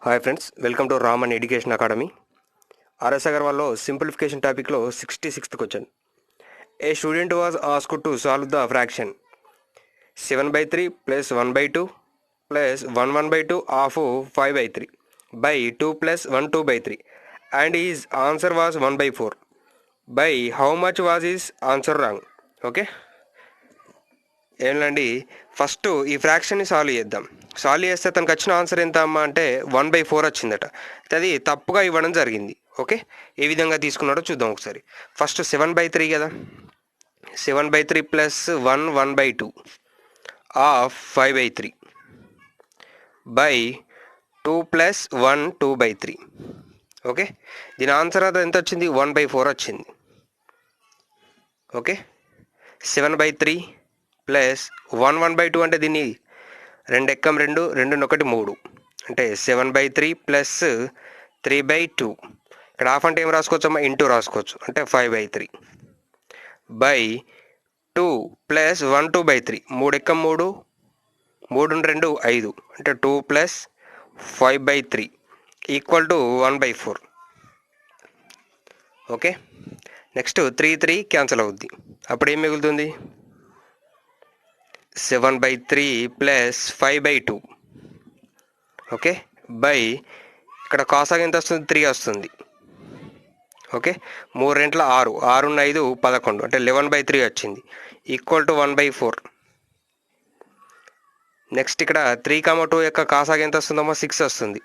Hi friends, welcome to Raman education academy. RS అగర్వాల్లో simplification టాపిక్లో 66th question. A student was asked to solve the fraction 7/3 + 1/2 + 1/2 of 5/3 by 2 + 1 2/3 and his answer was 1/4. by how much was his answer wrong? Okay, ఏంటండి, first ఈ ఫ్రాక్షన్ని solve చేద్దాం. Solve చేస్తే తనకు వచ్చిన answer ఎంత అమ్మా అంటే 1/4 వచ్చిందట. అది తప్పుగా ఇవ్వడం జరిగింది. ఓకే, ఏ విధంగా తీసుకున్నాడో చూద్దాం ఒకసారి. ఫస్ట్ 7/3 కదా, 7/3 + 1 1/2 ఆఫ్ 5/3 by 2 + 1 2/3. ఓకే, దీని ఆన్సర్ అది ఎంత వచ్చింది? 1/4 వచ్చింది. ఓకే, 7/3 + 1 1/2 అంటే దీన్ని 2 ఎక్కం 2 2 1 3 అంటే 7/3 + 3/2. ఇక్కడ హాఫ్ అంటే ఏం రాసుకోవచ్చు అమ్మా? ఇంటూ రాసుకోవచ్చు. అంటే 5/3 by 2 + 1 2/3 3 ఎక్కం 3 3 2 5 అంటే 2 + 5/3 = 1/4. ఓకే, నెక్స్ట్ 3 3 క్యాన్సిల్ అవుద్ది. అప్పుడు ఏం మిగులుతుంది? 7/3 + 5/2. ఓకే, బై ఇక్కడ కాసాగ ఎంత వస్తుంది? 3 వస్తుంది. ఓకే, 3 2 6 6 5 11 అంటే 11/3 వచ్చింది. = 1/4. నెక్స్ట్ ఇక్కడ 3, 2 యొక్క కాసాగ ఎంత వస్తుందమ్మా? 6 వస్తుంది.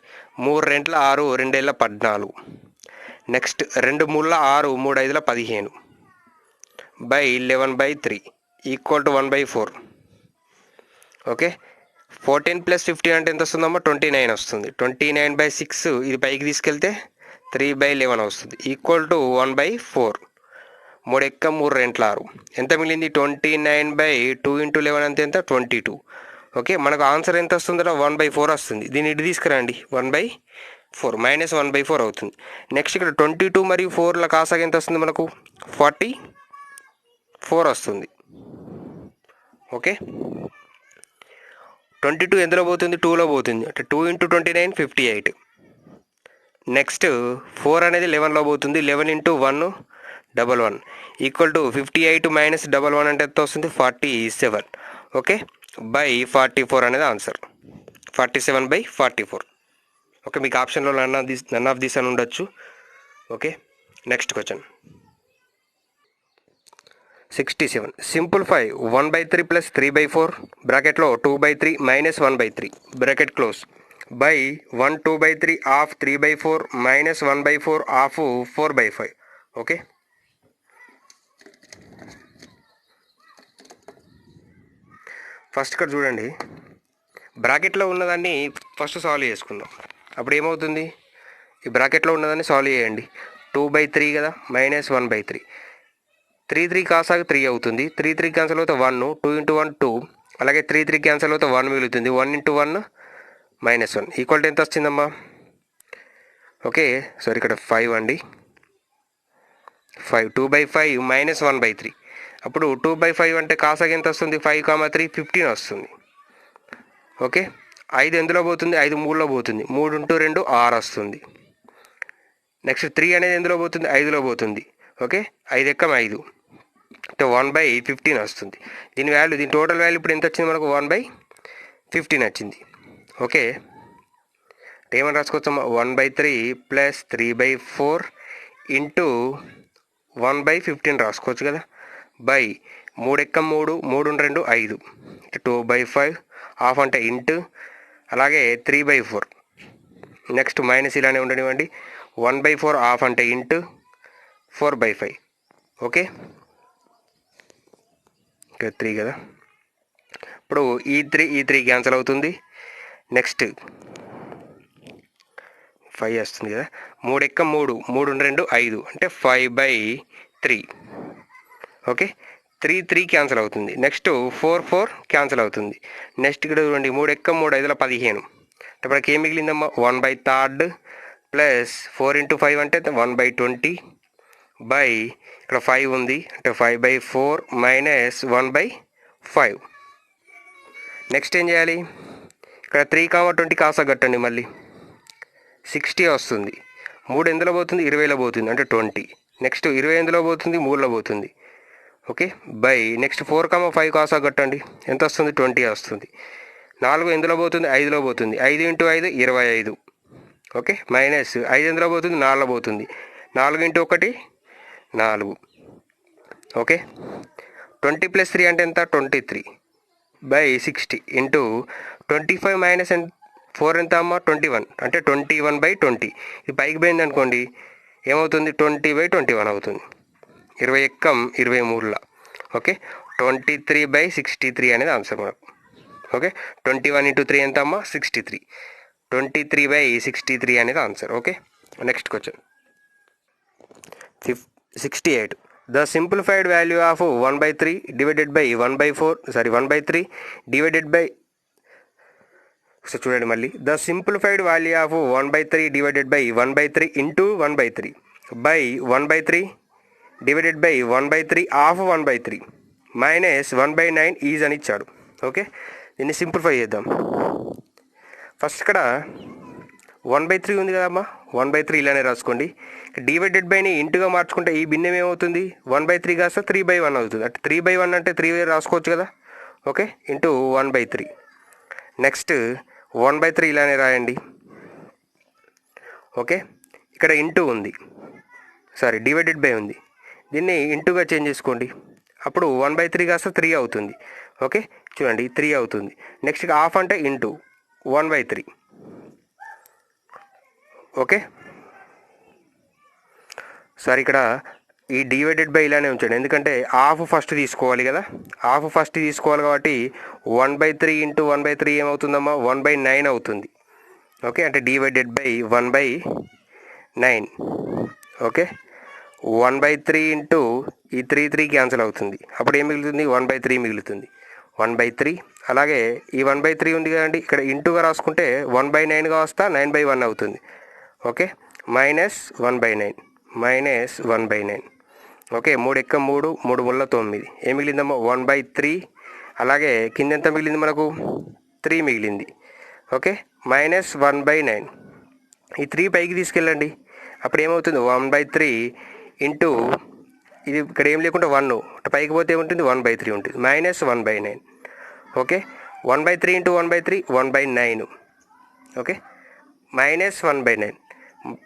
3 2 6 2 14. Next 2 3 6 3 5 15 by 11/3 = 1/4. ఓకే, 14 + 15 అంటే ఎంత వస్తుందమ్మా? 29 వస్తుంది. 29/6 ఇది పైకి తీసుకెళ్తే 3/11 వస్తుంది. = 1/4. 3 ఎక్కం 3 2 6 ఎంత మిగిలింది? 29/2 × 11 అంటే ఎంత? 22. ఓకే, మనకు ఆన్సర్ ఎంత వస్తుందో 1/4 వస్తుంది. దీన్ని ఇటు తీసుకురండి. 1/4 -1/4 అవుతుంది. నెక్స్ట్ ఇక్కడ 22 మరియు 4ల కాసాగ ఎంత వస్తుంది మనకు? 44 వస్తుంది. ఓకే, 22 ఎందులో పోతుంది? 2లో పోతుంది. అంటే 2 × 29 58. నెక్స్ట్ 4 అనేది 11లో పోతుంది. 11 × 1 11 = 58 - 11 అంటే ఎంత వస్తుంది? 47. ఓకే, by 44 అనేది ఆన్సర్. 47/44. ఓకే, మీకు ఆప్షన్లో నన్ ఆఫ్ దిస్ అని ఉండొచ్చు. Okay, next question 67. సింప్లిఫై 1/3 + 3/4 బ్రాకెట్లో 2/3 - 1/3 bracket close by 1 2/3 of 3/4 - 1/4 of 4/5. Okay, first ఇక్కడ చూడండి, బ్రాకెట్లో ఉన్నదాన్ని ఫస్ట్ సాల్వ్ చేసుకుందాం. అప్పుడు ఏమవుతుంది? ఈ బ్రాకెట్లో ఉన్నదాన్ని సాల్వ్ చేయండి. 2/3 కదా, -1/3 3 3 కాసాగ 3 అవుతుంది. 3 3 క్యాన్సిల్ అవుతే 1 2 × 1 2 అలాగే 3 3 క్యాన్సిల్ అవుతే 1 మిగులుతుంది. 1 × 1 -1 = ఎంత వచ్చిందమ్మా? ఓకే, సారీ ఇక్కడ 5 అండి. 5 2/5 - 1/3 అప్పుడు 2/5 అంటే కాసాగ ఎంత వస్తుంది? 5, 3 15 వస్తుంది. ఓకే, 5 ఎందులో పోతుంది? 5 3లో పోతుంది. 3 × 2 6 వస్తుంది. నెక్స్ట్ 3 అనేది ఎందులో పోతుంది? 5లో పోతుంది. ఓకే, 5 ఎక్కం 5 అంటే 1/15 వస్తుంది. దీని వాల్యూ, దీని టోటల్ వాల్యూ ఇప్పుడు ఎంత వచ్చింది మనకు? 1/15 వచ్చింది. ఓకే, ఏమని రాసుకోవచ్చమ్మా? 1/3 + 3/4 ఇంటూ 1/15 రాసుకోవచ్చు కదా. బై 3 ఎక్కం 3 3 2 5 అంటే 2/5 హాఫ్ అంటే ఇంటూ అలాగే 3/4. నెక్స్ట్ మైనస్ ఇలానే ఉండనివ్వండి. 1/4 హాఫ్ అంటే ఇంటూ 4/5. ఓకే, ఇంకా 3 కదా. ఇప్పుడు ఈ 3 క్యాన్సిల్ అవుతుంది. నెక్స్ట్ 5 వస్తుంది కదా. 3 ఎక్కం 3 3 2 5 అంటే 5/3. ఓకే, 3 3 క్యాన్సిల్ అవుతుంది. నెక్స్ట్ 4 4 క్యాన్సిల్ అవుతుంది. నెక్స్ట్ ఇక్కడ చూడండి, 3 ఎక్కం 3 5 15 అంటే మనకి ఏం మిగిలిందమ్మా? 1/3 + 4 × 5 అంటే 1/20 బై ఇక్కడ 5 ఉంది అంటే 5/4 - 1/5. నెక్స్ట్ ఏం చేయాలి? ఇక్కడ 3, 20 కాసా కట్టండి. మళ్ళీ 60 వస్తుంది. 3 ఎందులో పోతుంది 20లో పోతుంది అంటే 20. నెక్స్ట్ 20 ఎందులో పోతుంది 3లో పోతుంది. ఓకే బై నెక్స్ట్ 4,5 కాసా కట్టండి ఎంత వస్తుంది 20 వస్తుంది. 4 ఎందులో పోతుంది 5లో పోతుంది. 5 × 5 25. ఓకే మైనస్ 5 ఎందులో పోతుంది 4లో పోతుంది. 4 × 1 4. ఓకే 20 + 3 అంటే ఎంత 23 బై 60 ఇంటూ 25 మైనస్ 4 ఎంత అమ్మ 21 అంటే 21/20. ఇది పైకి పోయింది అనుకోండి ఏమవుతుంది 20/21 అవుతుంది. 21 ఓకే 23/63 అనేది ఆన్సర్ మనకు. ఓకే 21 × 3 ఎంత అమ్మ 63. 23/63 అనేది answer. Okay next question 68. The simplified value of 1/3 divided by 1/3 divided by so చూడండి మళ్ళీ the simplified value of 1/3 divided by 1/3 into 1/3 by 1/3 divided by 1/3 of 1/3 minus 1/9 is అని ఇచ్చాడు. ఓకే దీన్ని సింప్లిఫై చేద్దాం. ఫస్ట్ ఇక్కడ 1/3 ఉంది కదమ్మా 1/3 ఇలానే రాసుకోండి. డివైడెడ్ బైని ఇంటుగా మార్చుకుంటే ఈ భిన్నం ఏమవుతుంది 1/3 కాస్త 3/1 అవుతుంది. అంటే 3/1 అంటే 3 రాసుకోవచ్చు కదా. Okay into 1/3. నెక్స్ట్ 1/3 ఇలానే రాయండి. ఓకే ఇక్కడ ఇంటూ ఉంది డివైడెడ్ బై ఉంది దీన్ని ఇంటూగా చేంజ్ చేసుకోండి. అప్పుడు 1/3 కాస్త 3 అవుతుంది. ఓకే చూడండి 3 అవుతుంది. నెక్స్ట్ హాఫ్ అంటే ఇంటూ 1/3. ఓకే ఇక్కడ ఈ డివైడెడ్ బై ఇలానే ఉంచండి ఎందుకంటే హాఫ్ ఫస్ట్ తీసుకోవాలి కదా. హాఫ్ ఫస్ట్ తీసుకోవాలి కాబట్టి 1/3 ఇంటూ 1/3 ఏమవుతుందమ్మా 1/9 అవుతుంది. ఓకే అంటే డివైడెడ్ బై 1/9. ఓకే 1/3 ఇంటూ ఈ 3 క్యాన్సిల్ అవుతుంది. అప్పుడు ఏం మిగులుతుంది 1/3 మిగులుతుంది. 1/3 అలాగే ఈ 1/3 ఉంది కదండి ఇక్కడ ఇంటూగా రాసుకుంటే 1/9గా వస్తా 9/1 అవుతుంది. ఓకే మైనస్ 1/9 ఓకే 3 × 3 3 × 9 ఏం మిగిలిందమ్మా 1/3 అలాగే కింద ఎంత మిగిలింది మనకు 3 మిగిలింది. ఓకే మైనస్ 1/9 ఈ 3 పైకి తీసుకెళ్ళండి అప్పుడు ఏమవుతుంది 1/3 ఇంటూ ఇది ఇక్కడ ఏం లేకుండా 1 పైకి పోతే ఏముంటుంది 1/3 ఉంటుంది minus 1/9. Okay 1/3 into 1/3 1/9. Okay minus 1/9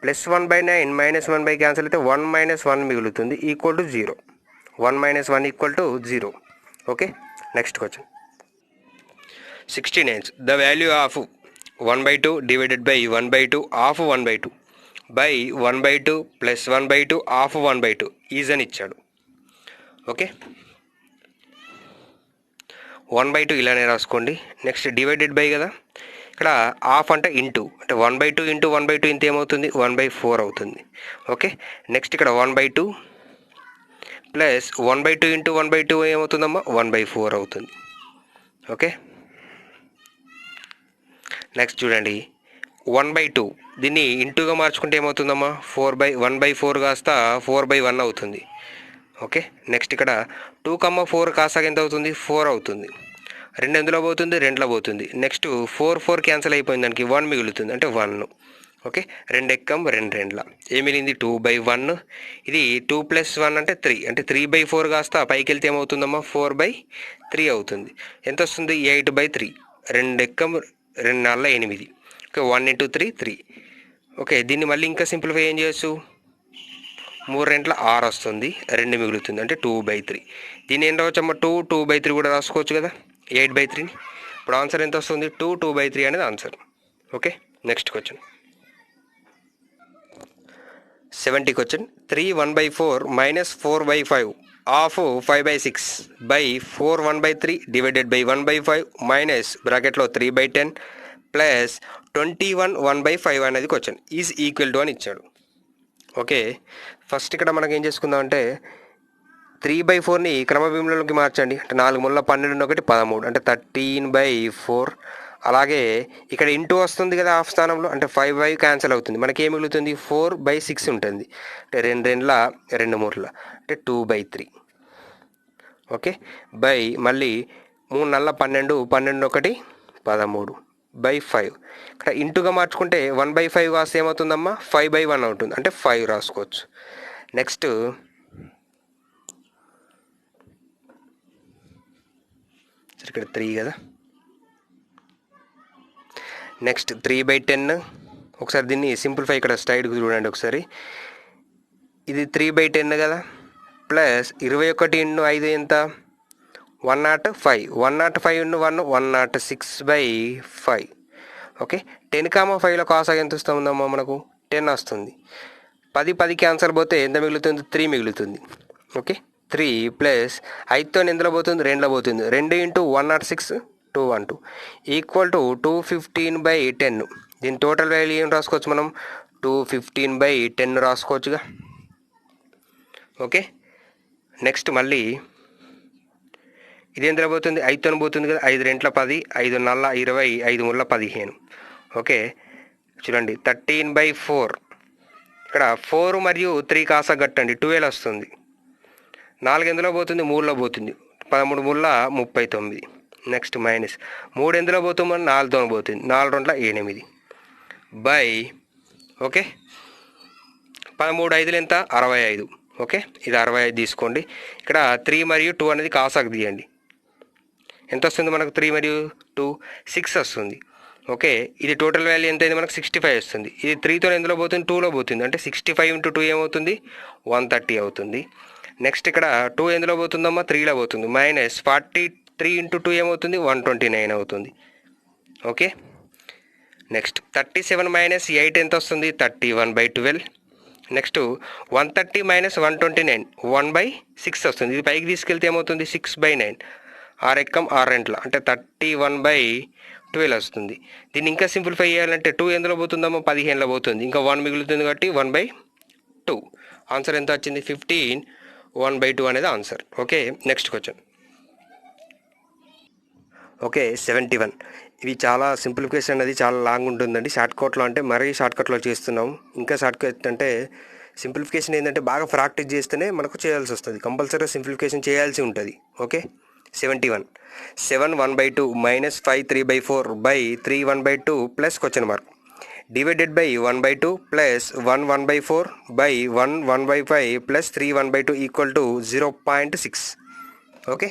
plus 1/9 minus 1 cancel అయితే 1 - 1 మిగులుతుంది equal to 0. 1 - 1 equal to 0. Okay next question 69. The value of 1/2 divided by 1/2 of 1/2 by 1/2 plus 1/2 of 1/2 is అని ఇచ్చాడు. ఓకే 1/2 ఇలానే రాసుకోండి. నెక్స్ట్ డివైడెడ్ బై కదా ఇక్కడ హాఫ్ అంటే ఇంటూ అంటే 1/2 ఇంటూ 1/2 ఇంత ఏమవుతుంది 1/4 అవుతుంది. ఓకే నెక్స్ట్ ఇక్కడ 1/2 ప్లస్ 1/2 ఇంటూ 1/2 ఏమవుతుందమ్మా 1/4 అవుతుంది. ఓకే నెక్స్ట్ చూడండి 1/2 దీన్ని ఇంటూగా మార్చుకుంటే ఏమవుతుందమ్మా 1/4 కాస్త 4/1 అవుతుంది. ఓకే నెక్స్ట్ ఇక్కడ 2,4 కాసాక ఎంత అవుతుంది 4 అవుతుంది. 2 ఎందులో పోతుంది 2లో పోతుంది. నెక్స్ట్ 4 క్యాన్సిల్ అయిపోయింది దానికి 1 మిగులుతుంది అంటే 1. ఓకే 2 ఎక్కం 2 ఏం మిగిలింది 2/1. ఇది 2 + 1 అంటే 3 అంటే 3/4 కాస్త పైకి వెళ్తే ఏమవుతుందమ్మా 4/3 అవుతుంది. ఎంత వస్తుంది 8/3. 2 ఎక్కం 2 4 8. ఓకే 1 × 3 3. ఓకే దీన్ని మళ్ళీ ఇంకా సింప్లిఫై ఏం చేయొచ్చు 3 2 6 వస్తుంది 2 మిగులుతుంది అంటే 2/3. దీన్ని ఏం రావచ్చమ్మా 2/3 కూడా రాసుకోవచ్చు కదా 8/3. ఇప్పుడు ఆన్సర్ ఎంత వస్తుంది 2/3 అనేది answer. Okay next question 70 question 3 1/4 minus 4/5 of 5/6 by 4 1/3 divided by 1/5 minus బ్రాకెట్లో 3/10 ప్లస్ 21 1/5 అనేది క్వశ్చన్ ఈజ్ ఈక్వల్ టు అని ఇచ్చాడు. ఓకే ఫస్ట్ ఇక్కడ మనకి ఏం చేసుకుందాం అంటే 3/4ని క్రమభిన్నంలోకి మార్చండి. అంటే 4 ముళ్ళ 12 1 13 అంటే 13/4. అలాగే ఇక్కడ ఇంటూ వస్తుంది కదా హాఫ్ స్థానంలో అంటే 5 క్యాన్సిల్ అవుతుంది. మనకి ఏం మిగులుతుంది 4/6 ఉంటుంది. అంటే 2 2 2 3 అంటే 2/3. ఓకే బై మళ్ళీ 3 4 12 12 1 13 బై 5. ఇక్కడ ఇంటుగా మార్చుకుంటే 1/5 కాస్త ఏమవుతుందమ్మా 5/1 అవుతుంది, అంటే 5 రాసుకోవచ్చు. నెక్స్ట్ ఇక్కడ 3 కదా. నెక్స్ట్ 3/10. ఒకసారి దీన్ని సింప్లిఫై ఇక్కడ స్ట్రైట్గా చూడండి ఒకసారి. ఇది 3/10 కదా, ప్లస్ 21 × 5 ఎంత 105. 105 × 1 106/5. ఓకే, 10,5లో కాసాగా ఎంత వస్తుందమ్మా మనకు 10 వస్తుంది. 10 క్యాన్సల్ పోతే ఎంత మిగులుతుంది 3 మిగులుతుంది. ఓకే, 3 ప్లస్ 5తో ఎందులో పోతుంది 2లో పోతుంది. 2 × 106 212 ఈక్వల్ టు 215/10. దీని టోటల్ వాల్యూ ఏం రాసుకోవచ్చు మనం 215/10 రాసుకోవచ్చుగా. ఓకే, నెక్స్ట్ మళ్ళీ ఇది ఎందులో పోతుంది 5తో పోతుంది కదా. 5 × 2 10, 5 × 4 20, 5 × 3 15. ఓకే, చూడండి 13/4. ఇక్కడ 4 మరియు 3 కాసా కట్టండి 12 వస్తుంది. 4 ఎందులో పోతుంది 3లో పోతుంది. 13 × 3 = 39. నెక్స్ట్ మైనస్ 3 ఎందులో పోతుంది 4తో పోతుంది. 4 × 2 8 బై ఓకే 13 5 ఎంత 65. ఓకే, ఇది 65 తీసుకోండి. ఇక్కడ 3 మరియు 2 అనేది కాసాకు తీయండి. ఎంత వస్తుంది మనకు 3 మరియు 2 6 వస్తుంది. ఓకే, ఇది టోటల్ వాల్యూ ఎంత అయింది మనకు 65 వస్తుంది. ఇది 3తో ఎందులో పోతుంది 2లో పోతుంది, అంటే 65 × 2 ఏమవుతుంది 130 అవుతుంది. నెక్స్ట్ ఇక్కడ 2 ఎందులో పోతుందమ్మా 3లో పోతుంది. మైనస్ 43 × 2 ఏమవుతుంది 129 అవుతుంది. ఓకే, నెక్స్ట్ 37 - 8 ఎంత వస్తుంది 31/12. నెక్స్ట్ 130 - 129 1/6 వస్తుంది. ఇది పైకి తీసుకెళ్తే ఏమవుతుంది 6/9. 6 ఎక్కం 6 రెంట్ల అంటే 31/12 వస్తుంది. దీన్ని ఇంకా సింప్లిఫై చేయాలంటే 2 ఎందులో పోతుందమ్మా 15లో పోతుంది. ఇంకా 1 మిగులుతుంది కాబట్టి 1/2. ఆన్సర్ ఎంత వచ్చింది 15. 1/2 అనేది answer. Okay, next question. Okay, 71. ఇవి చాలా సింప్లిఫికేషన్ అనేది చాలా లాంగ్ ఉంటుందండి. షార్ట్కట్లో అంటే మరీ షార్ట్కట్లో చేస్తున్నాం. ఇంకా షార్ట్కట్ అంటే సింప్లిఫికేషన్ ఏంటంటే బాగా ప్రాక్టీస్ చేస్తేనే మనకు చేయాల్సి వస్తుంది. కంపల్సరీగా సింప్లిఫికేషన్ చేయాల్సి ఉంటుంది. Okay, 71. 7 1/2 - 5 3/4 3 1/2 plus question mark divided by 1/2 plus 1 1/4 1 1/5 plus 3 1/2 equal to 0.6. Okay,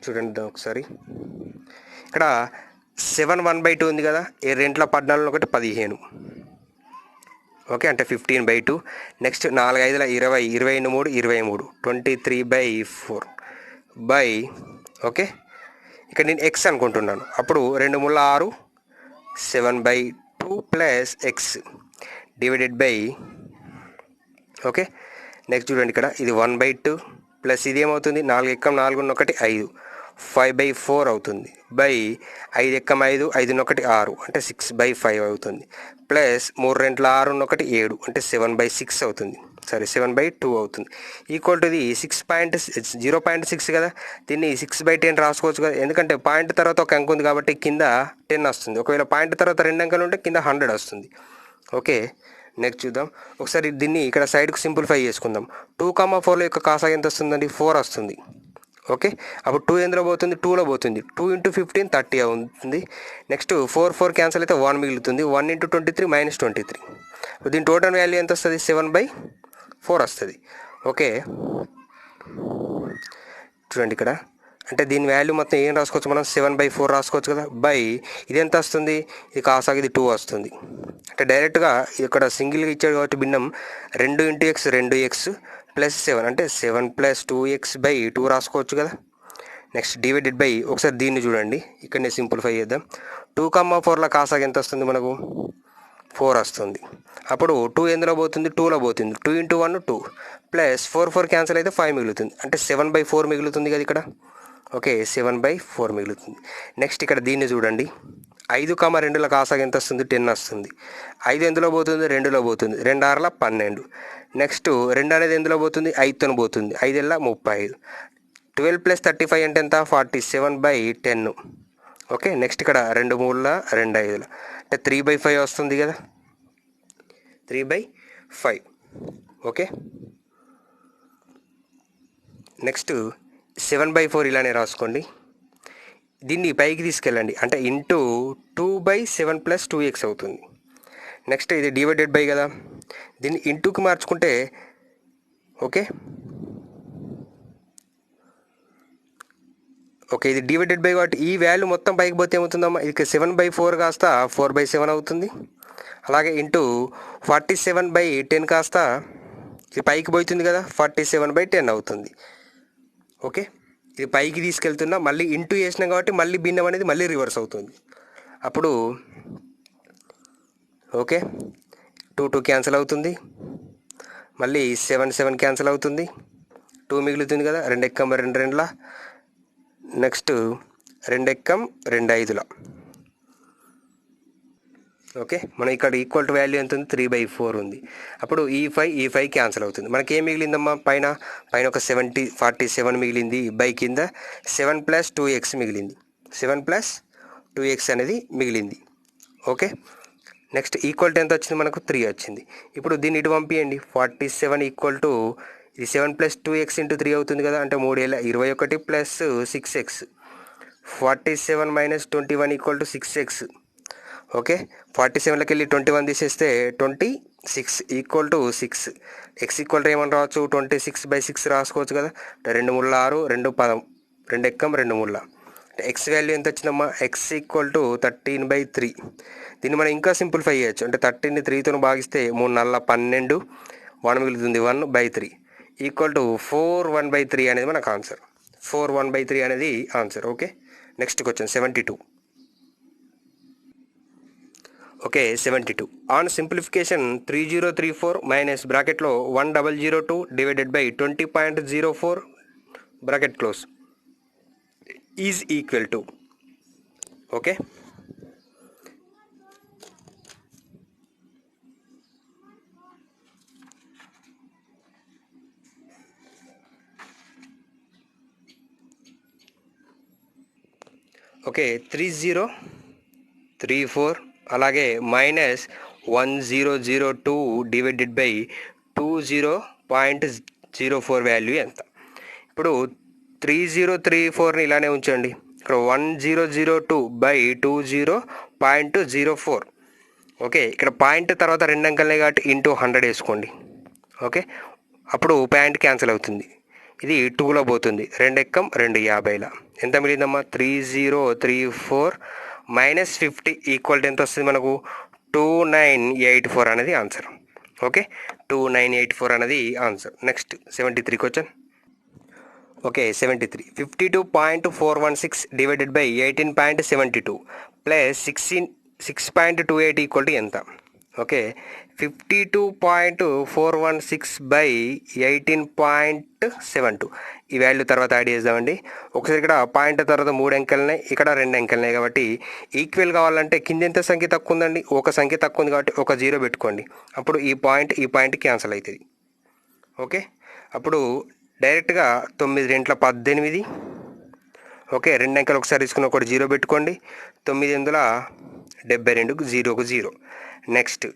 చూడండి ఒకసారి. ఇక్కడ 7 1/2 ఉంది కదా, 2 14 1 15. ఓకే, అంటే 15/2. నెక్స్ట్ 4 5 20 23 23 23/4 బై ఓకే, ఇక్కడ నేను ఎక్స్ అనుకుంటున్నాను. అప్పుడు 2 3 6 7/2 plus X divided by okay. Next చూడండి ఇక్కడ ఇది 1/2 ప్లస్ ఇది ఏమవుతుంది 4 ఎక్కం 4 1 5 5/4 అవుతుంది. బై 5 ఎక్కం 5 5 1 6 అంటే 6/5 అవుతుంది. ప్లస్ 3 2 6 1 7 అంటే 7/6 అవుతుంది. సారీ 7/2 అవుతుంది. ఈక్వల్ టు ఇది 0.6 కదా. దీన్ని 6/10 రాసుకోవచ్చు కదా, ఎందుకంటే పాయింట్ తర్వాత ఒక అంక ఉంది కాబట్టి కింద 10 వస్తుంది. ఒకవేళ పాయింట్ తర్వాత 2 అంకెలు ఉంటే కింద 100 వస్తుంది. ఓకే, నెక్స్ట్ చూద్దాం ఒకసారి. దీన్ని ఇక్కడ సైడ్కి సింప్లిఫై చేసుకుందాం. 2, 4 యొక్క కాసా ఎంత వస్తుందండి 4 వస్తుంది. ఓకే, అప్పుడు 2 ఎందులో పోతుంది 2లో పోతుంది. 2 × 15 30 అవుతుంది. నెక్స్ట్ 4 క్యాన్సల్ అయితే 1 మిగులుతుంది. 1 × 23 -23. దీని టోటల్ వాల్యూ ఎంత వస్తుంది 7/4 వస్తుంది. ఓకే, చూడండి ఇక్కడ అంటే దీని వాల్యూ మొత్తం ఏం రాసుకోవచ్చు మనం 7/4 రాసుకోవచ్చు కదా. బై ఇది ఎంత వస్తుంది, ఇది కాసాగా ఇది 2 వస్తుంది. అంటే డైరెక్ట్గా ఇక్కడ సింగిల్గా ఇచ్చాడు కాబట్టి భిన్నం 2 × x 2x ప్లస్ 7 అంటే 7 + 2x/2 రాసుకోవచ్చు కదా. నెక్స్ట్ డివైడెడ్ బై ఒకసారి దీన్ని చూడండి, ఇక్కడ సింప్లిఫై చేద్దాం. 2, 4ల కాసాగా ఎంత వస్తుంది మనకు 4 వస్తుంది. అప్పుడు 2 ఎందులో పోతుంది 2లో పోతుంది. 2 × 1 2 ప్లస్ 4 క్యాన్సల్ అయితే 5 మిగులుతుంది. అంటే 7/4 మిగులుతుంది కదా ఇక్కడ. ఓకే, 7/4 మిగులుతుంది. నెక్స్ట్ ఇక్కడ దీన్ని చూడండి. 5, 2ల కాసాగా ఎంత వస్తుంది 10 వస్తుంది. 5 ఎందులో పోతుంది 2లో పోతుంది. 2 6 12. నెక్స్ట్ 2 అనేది ఎందులో పోతుంది 5తో పోతుంది. 5 ఏళ్ళ 35. 12 + 35 అంటే ఎంత 47/10. ఓకే, నెక్స్ట్ ఇక్కడ 2 3 2 5 అంటే 3/5 వస్తుంది కదా, 3/5. ఓకే, నెక్స్ట్ 7/4 ఇలానే రాసుకోండి. దీన్ని పైకి తీసుకెళ్ళండి అంటే ఇంటూ 2/7 + 2x అవుతుంది. నెక్స్ట్ ఇది డివైడెడ్ బై కదా, దీన్ని ఇంటూకి మార్చుకుంటే ఓకే ఓకే ఇది డివైడెడ్ బై కాబట్టి ఈ వాల్యూ మొత్తం పైకి పోతే ఏమవుతుందమ్మా, ఇది 7/4 కాస్త 4/7 అవుతుంది. అలాగే ఇంటూ 47/10 కాస్త ఇది పైకి పోతుంది కదా 47/10 అవుతుంది. ఓకే ఇది పైకి తీసుకెళ్తున్నా, మళ్ళీ ఇంటూ చేసినాం కాబట్టి మళ్ళీ భిన్నం అనేది మళ్ళీ రివర్స్ అవుతుంది. అప్పుడు ఓకే 2 క్యాన్సిల్ అవుతుంది, మళ్ళీ 7 క్యాన్సిల్ అవుతుంది, 2 మిగులుతుంది కదా, 2 ఎక్కం 2 రెండ్ల, నెక్స్ట్ 2 ఎక్కం 2 ఐదుల. ఓకే మనం ఇక్కడ ఈక్వల్ టు వాల్యూ ఎంత ఉంది, 3/4 ఉంది. అప్పుడు ఈ 5 క్యాన్సిల్ అవుతుంది. మనకి ఏం మిగిలిందమ్మా, పైన ఒక 47 మిగిలింది, బై కింద 7 + 2x మిగిలింది, 7 + 2x అనేది మిగిలింది. ఓకే నెక్స్ట్ ఈక్వల్ టు ఎంత వచ్చింది మనకు, 3 వచ్చింది. ఇప్పుడు దీన్ని ఇటు పంపించండి, 47 = ఇది 7 + 2x × 3 అవుతుంది కదా, అంటే 3 × 21 + 6x. 47 - 21 = 6x. ఓకే 47లోకి వెళ్ళి 21 తీసేస్తే 26 = 6. x ఏమని రావచ్చు, 26/6 రాసుకోవచ్చు కదా, 2 3 6, 2 10, 2 ఎక్కం 2 3. ఎక్స్ వాల్యూ ఎంత వచ్చిందమ్మా, x = 13/3. దీన్ని మనం ఇంకా సింప్లిఫై చేయొచ్చు, అంటే 13ని 3తో భాగిస్తే 3 4 12, 1 మిగులుతుంది 1/3 = 4 1/3 అనేది మనకు ఆన్సర్. 4 1/3 అనేది answer. Okay next question 72. Okay 72 on simplification 3034 minus బ్రాకెట్లో 1002 divided by 20.04 bracket close is equal to. Okay okay 3034 అలాగే మైనస్ 1002 డివైడెడ్ బై 20.04 వాల్యూ ఎంత. ఇప్పుడు 3034ని ఇలానే ఉంచండి, ఇక్కడ 1002/20.04. ఓకే ఇక్కడ పాయింట్ తర్వాత 2 అంకెలనే కాబట్టి ఇంటూ 100 వేసుకోండి. ఓకే అప్పుడు పాయింట్ క్యాన్సిల్ అవుతుంది, ఇది 2లో పోతుంది, 2 ఎక్కం 2 50ల. ఎంత మిగిలిందమ్మా, 3034 - 50 = ఎంత వస్తుంది మనకు, 2984 అనేది ఆన్సర్. ఓకే 2984 అనేది answer. Next 73 question. Okay 73 52.416 divided by 18.72 plus 6.28 = ఎంత. ఓకే 52.416/18.72 ఈ వాల్యూ తర్వాత యాడ్ చేద్దామండి. ఒకసారి ఇక్కడ పాయింట్ తర్వాత 3 అంకెలనే, ఇక్కడ 2 అంకెలనే కాబట్టి ఈక్వల్ కావాలంటే కింద ఎంత సంఖ్య తక్కువ ఉందండి, ఒక సంఖ్య తక్కువ ఉంది కాబట్టి ఒక 0 పెట్టుకోండి, అప్పుడు ఈ పాయింట్ క్యాన్సిల్ అవుతుంది. ఓకే అప్పుడు డైరెక్ట్గా 9 × 18. ఓకే 2 అంకెలు ఒకసారి తీసుకుని ఒకటి 0 పెట్టుకోండి, 9 × 72 0 నెక్స్ట్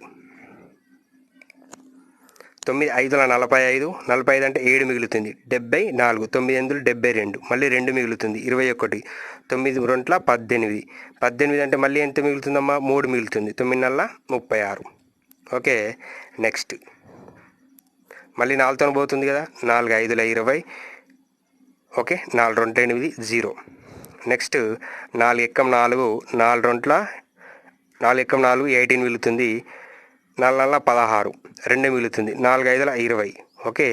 9 5 45, 45 అంటే 7 మిగులుతుంది, 74, 9 8 72, మళ్ళీ 2 మిగులుతుంది 21, 9 2 18, 18 అంటే మళ్ళీ ఎంత మిగులుతుందమ్మా, 3 మిగులుతుంది, 9 4 36. ఓకే నెక్స్ట్ మళ్ళీ 4తో పోతుంది కదా, 4 5 20. ఓకే 4 2 8 0. నెక్స్ట్ 4 ఎక్కం 4, 4 2 4 ఎక్కం 4 18 మిగులుతుంది, 4 4 16, 2 మిగులుతుంది, 4 5 20. Okay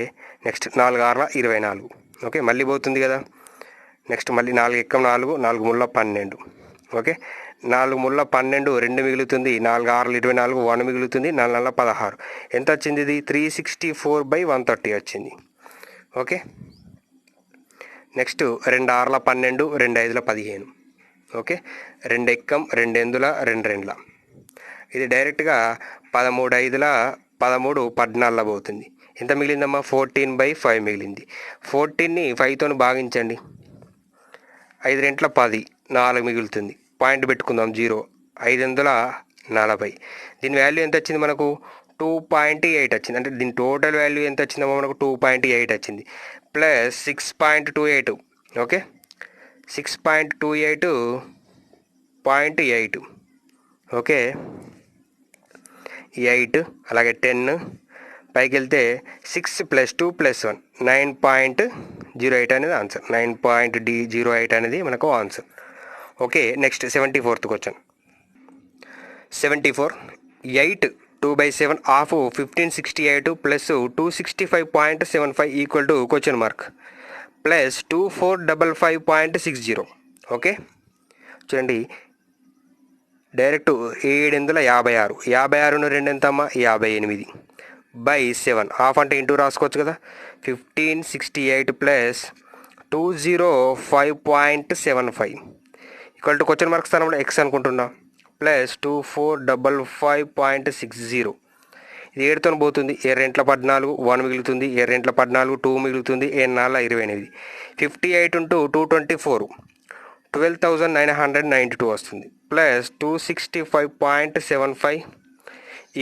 next 4 6 24. ఓకే మళ్ళీ పోతుంది కదా, నెక్స్ట్ మళ్ళీ 4 ఎక్కం 4, 4 3 12. ఓకే 4 3 12, 2 మిగులుతుంది, 4 6 24, 1 మిగులుతుంది, 4 4 16. ఎంత వచ్చింది, ఇది 364/130 వచ్చింది. Okay next 2 6 12, 2 5 15. ఓకే 2 ఎక్కం 2 8 2 రెండ్ల. ఇది డైరెక్ట్గా 13 5 13 14 పోతుంది. ఎంత మిగిలిందమ్మా, 14/5 మిగిలింది. 14ని 5తో భాగించండి, 5 2 10, 4 మిగులుతుంది, పాయింట్ పెట్టుకుందాం 0, 5 40. దీని వాల్యూ ఎంత వచ్చింది మనకు, 2.8 వచ్చింది. అంటే దీని టోటల్ వాల్యూ ఎంత వచ్చిందమ్మా మనకు, 2.8 వచ్చింది ప్లస్ 6.28. ఓకే 6.28.8 ఓకే 8 అలాగే 10 పైకి వెళ్తే 6 + 2 + 1 9.08 అనేది ఆన్సర్. 9.08 అనేది మనకు answer. Okay next 74th question. 74 8 2/7 of 1568 plus 265.75 equal to question mark plus 2455.60. Okay చూడండి డైరెక్ట్ 756 56ను 2 ఎంతమ్మా 58 బై 7 హాఫ్ అంటే ఇంటూ రాసుకోవచ్చు కదా. 1568 plus 205.75 equal to question mark స్థానంలో ఎక్స్ అనుకుంటున్నా ప్లస్ 2455.60. ఇది 7తో పోతుంది, 7 14 1 మిగులుతుంది, 7 14 2 మిగులుతుంది, 7 28. 58 × 224 12,992 వస్తుంది plus 265.75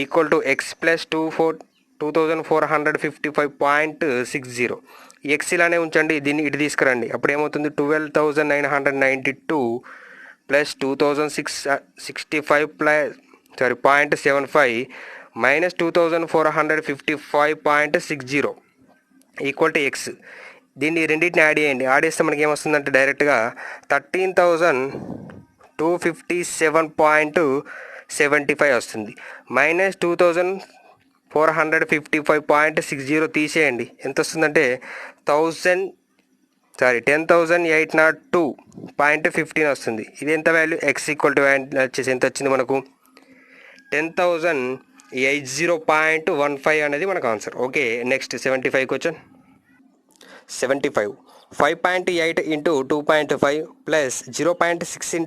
equal to X plus 2455.60. ఈ ఎక్స్ ఇలానే ఉంచండి, దీన్ని ఇటు తీసుకురండి. అప్పుడు ఏమవుతుంది 12,992 plus 2,665.75 minus 2,455.60 equal to X. దీన్ని రెండింటిని యాడ్ చేయండి. యాడ్ చేస్తే మనకి ఏమొస్తుందంటే డైరెక్ట్గా 13,257.75 వస్తుంది. మైనస్ 2,455.60 తీసేయండి. ఎంత వస్తుందంటే 10,802.15 వస్తుంది. ఇది ఎంత వాల్యూ ఎక్స్ ఈక్వల్ టు వచ్చేసి ఎంత వచ్చింది మనకు 10,080.15 అనేది మనకు answer. Okay next 75 question. 75 5.8 × 2.5 plus 0.6 ×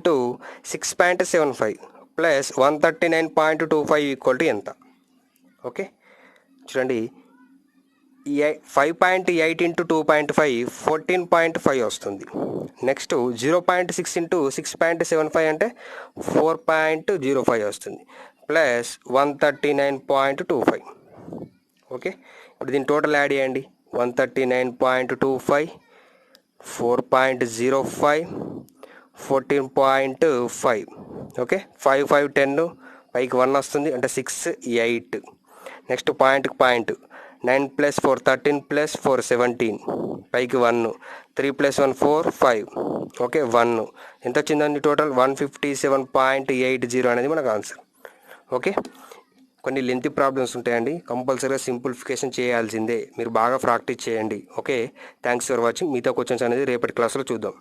6.75 plus 139.25 equal to ఎంత? ఓకే చూడండి 5.8 × 2.5 14.5 వస్తుంది. నెక్స్ట్ 0.6 × 6.75 అంటే 4.05 వస్తుంది ప్లస్ 139.25. ఓకే ఇప్పుడు దీని టోటల్ యాడ్ చేయండి. 139.25 4.05 14.5. ఓకే 5 5 10 పైకి 1 వస్తుంది అంటే 6 8. నెక్స్ట్ పాయింట్కి పాయింట్ 9 + 4 13 + 4 17 పైకి 1 3 + 1 4 5. ఓకే 1 ఎంత వచ్చిందండి టోటల్ 157.80 అనేది మనకు ఆన్సర్. ఓకే కొన్ని లెంతీ ప్రాబ్లమ్స్ ఉంటాయండి, కంపల్సరీగా సింప్లిఫికేషన్ చేయాల్సిందే. మీరు బాగా ప్రాక్టీస్ చేయండి. Okay thanks for watching. మిగతా క్వశ్చన్స్ అనేది రేపటి క్లాస్లో చూద్దాం.